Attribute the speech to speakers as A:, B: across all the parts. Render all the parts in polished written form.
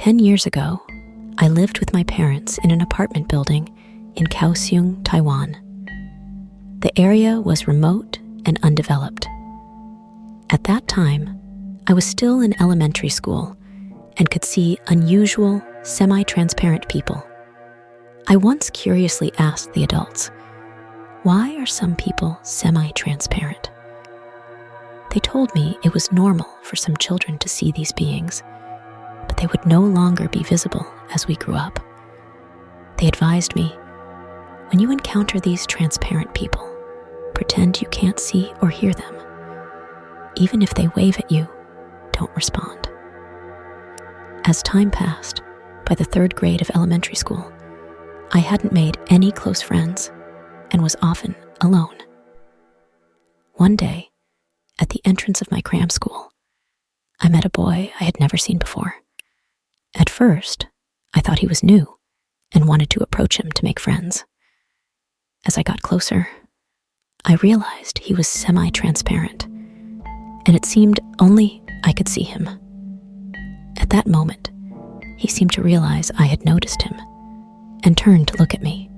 A: 10 years ago, I lived with my parents in an apartment building in Kaohsiung, Taiwan. The area was remote and undeveloped. At that time, I was still in elementary school and could see unusual, semi-transparent people. I once curiously asked the adults, why are some people semi-transparent? They told me it was normal for some children to see these beings, but they would no longer be visible as we grew up. They advised me, when you encounter these transparent people, pretend you can't see or hear them. Even if they wave at you, don't respond. As time passed, by the 3rd grade of elementary school, I hadn't made any close friends and was often alone. One day, at the entrance of my cram school, I met a boy I had never seen before. At first, I thought he was new and wanted to approach him to make friends. As I got closer, I realized he was semi-transparent, and it seemed only I could see him. At that moment, he seemed to realize I had noticed him and turned to look at me,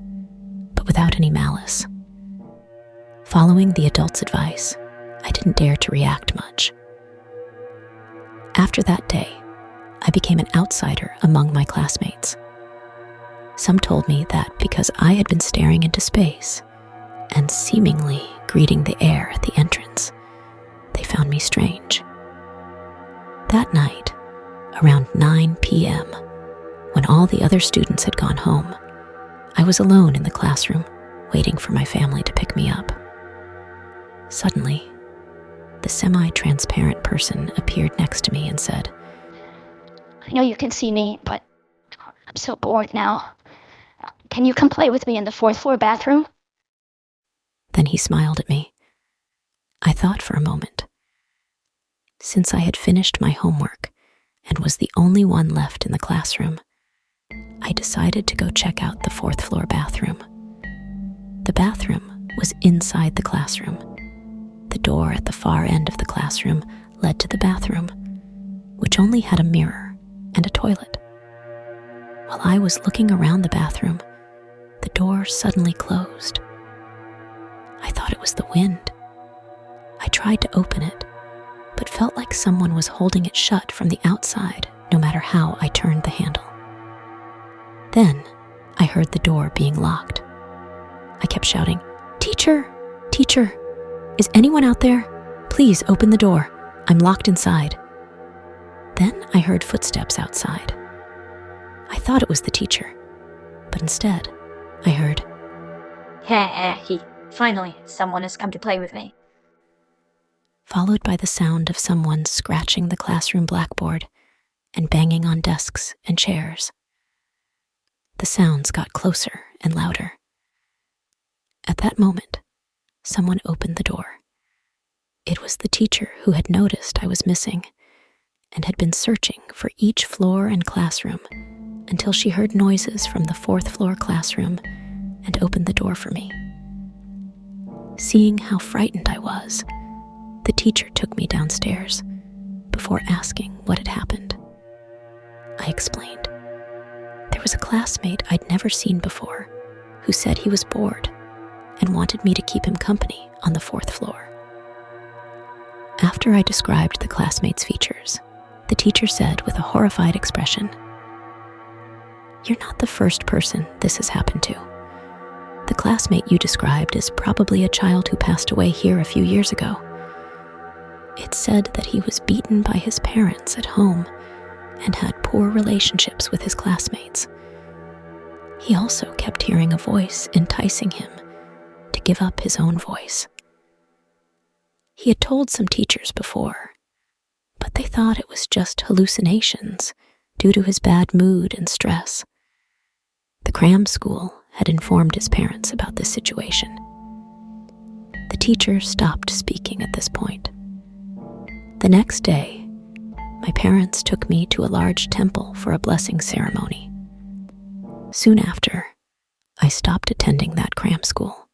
A: but without any malice. Following the adult's advice, I didn't dare to react much. After that day, I became an outsider among my classmates. Some told me that because I had been staring into space and seemingly greeting the air at the entrance, they found me strange. That night, around 9 p.m., when all the other students had gone home, I was alone in the classroom, waiting for my family to pick me up. Suddenly, the semi-transparent person appeared next to me and said,
B: I know you can see me, but I'm so bored now. Can you come play with me in the 4th floor bathroom?
A: Then he smiled at me. I thought for a moment. Since I had finished my homework and was the only one left in the classroom, I decided to go check out the 4th floor bathroom. The bathroom was inside the classroom. The door at the far end of the classroom led to the bathroom, which only had a mirror and a toilet. While I was looking around the bathroom, the door suddenly closed. I thought it was the wind. I tried to open it, but felt like someone was holding it shut from the outside, no matter how I turned the handle. Then I heard the door being locked. I kept shouting, "Teacher! Teacher! Is anyone out there? Please open the door. I'm locked inside." Then I heard footsteps outside. I thought it was the teacher, but instead I heard,
B: Finally, someone has come to play with me.
A: followed by the sound of someone scratching the classroom blackboard and banging on desks and chairs. The sounds got closer and louder. At that moment, someone opened the door. It was the teacher who had noticed I was missing and had been searching for each floor and classroom until she heard noises from the 4th floor classroom and opened the door for me. Seeing how frightened I was, the teacher took me downstairs before asking what had happened. I explained. There was a classmate I'd never seen before who said he was bored and wanted me to keep him company on the 4th floor. After I described the classmate's features, the teacher said with a horrified expression, "You're not the first person this has happened to. The classmate you described is probably a child who passed away here a few years ago. It's said that he was beaten by his parents at home and had poor relationships with his classmates. He also kept hearing a voice enticing him to give up his own voice. He had told some teachers before, but they thought it was just hallucinations due to his bad mood and stress. The cram school had informed his parents about this situation." The teacher stopped speaking at this point. The next day, my parents took me to a large temple for a blessing ceremony. Soon after, I stopped attending that cram school.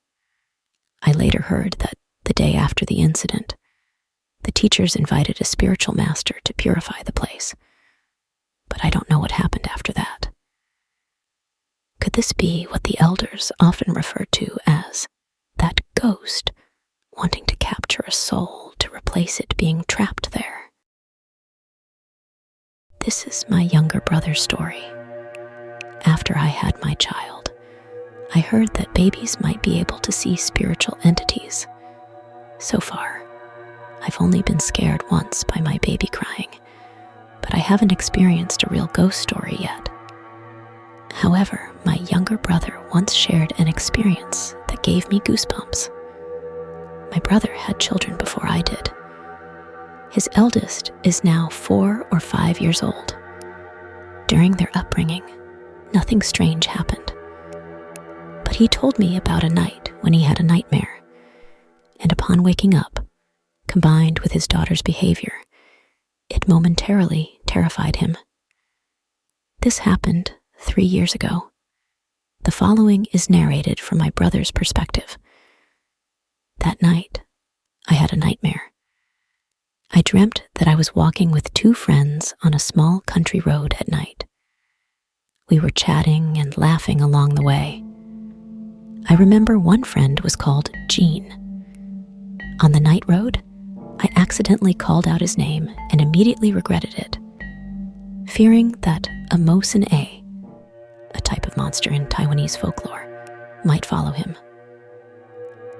A: I later heard that the day after the incident, the teachers invited a spiritual master to purify the place. but I don't know what happened after that. Could this be what the elders often refer to as that ghost wanting to capture a soul to replace it being trapped there? This is my younger brother's story. After I had my child, I heard that babies might be able to see spiritual entities. So far, I've only been scared once by my baby crying, but I haven't experienced a real ghost story yet. However, my younger brother once shared an experience that gave me goosebumps. My brother had children before I did. His eldest is now 4 or 5 years old. During their upbringing, nothing strange happened. But he told me about a night when he had a nightmare, and upon waking up, combined with his daughter's behavior, it momentarily terrified him. This happened 3 years ago. The following is narrated from my brother's perspective. That night, I had a nightmare. I dreamt that I was walking with 2 friends on a small country road at night. We were chatting and laughing along the way. I remember one friend was called Jean. On the night road, I accidentally called out his name and immediately regretted it, fearing that a Mosin-A, a type of monster in Taiwanese folklore, might follow him.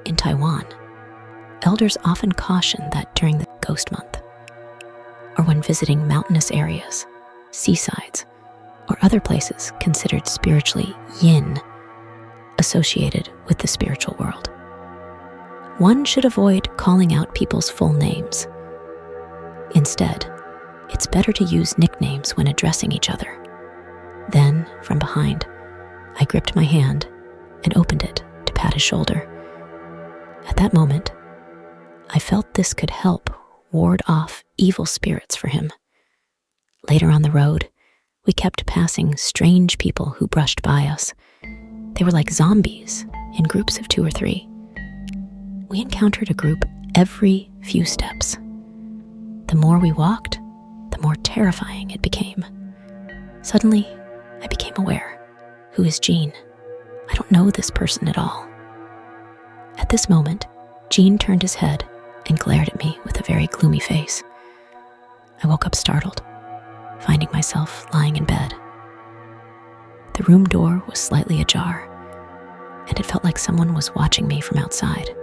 A: In Taiwan, elders often caution that during the ghost month, or when visiting mountainous areas, seasides, or other places considered spiritually yin, associated with the spiritual world, one should avoid calling out people's full names. Instead, it's better to use nicknames when addressing each other. Then, from behind, I gripped my hand and opened it to pat his shoulder. At that moment, I felt this could help ward off evil spirits for him. Later on the road, we kept passing strange people who brushed by us. They were like zombies in groups of 2 or 3. We encountered a group every few steps. The more we walked, the more terrifying it became. Suddenly, I became aware. Who is Jean? I don't know this person at all. At this moment, Jean turned his head and glared at me with a very gloomy face. I woke up startled, finding myself lying in bed. The room door was slightly ajar, and it felt like someone was watching me from outside.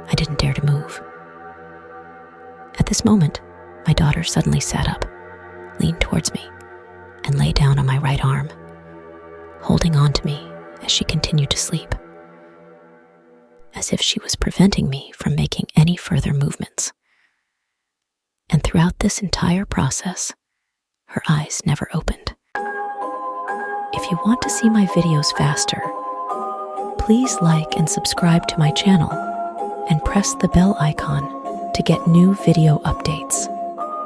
A: I didn't dare to move. At this moment, my daughter suddenly sat up, leaned towards me, and lay down on my right arm, holding on to me as she continued to sleep, as if she was preventing me from making any further movements. And throughout this entire process, her eyes never opened. If you want to see my videos faster, please like and subscribe to my channel and press the bell icon to get new video updates.